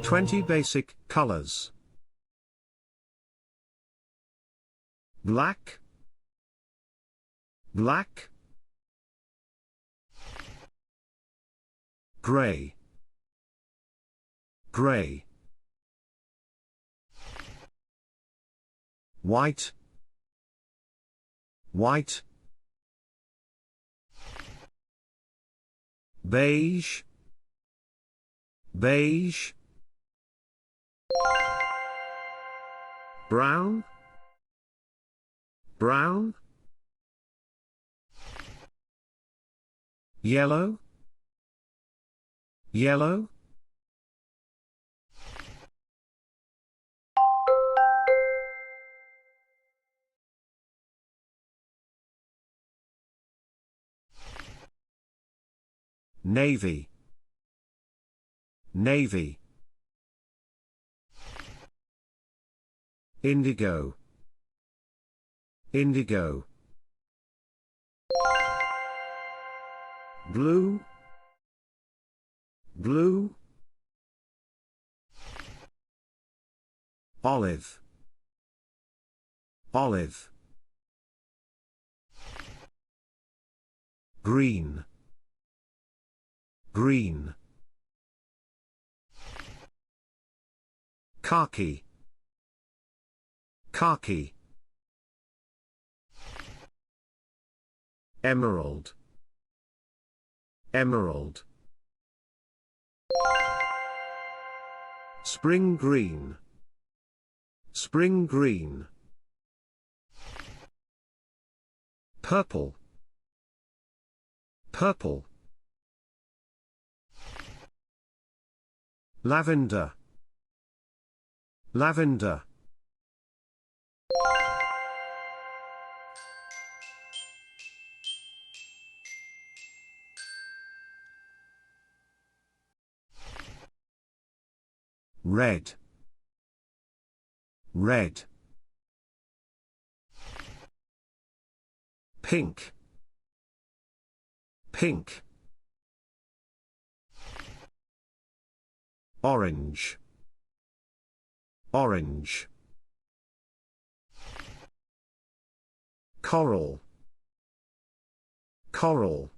20 basic colors. Black, black, gray, gray, white, white, beige, beige, brown, brown, yellow, yellow, navy, navy, indigo, indigo, blue, blue, olive, olive, green, green, khaki, khaki, emerald, emerald, spring green, spring green, purple, purple, lavender, lavender, red, red, pink, pink, orange, orange, coral, coral,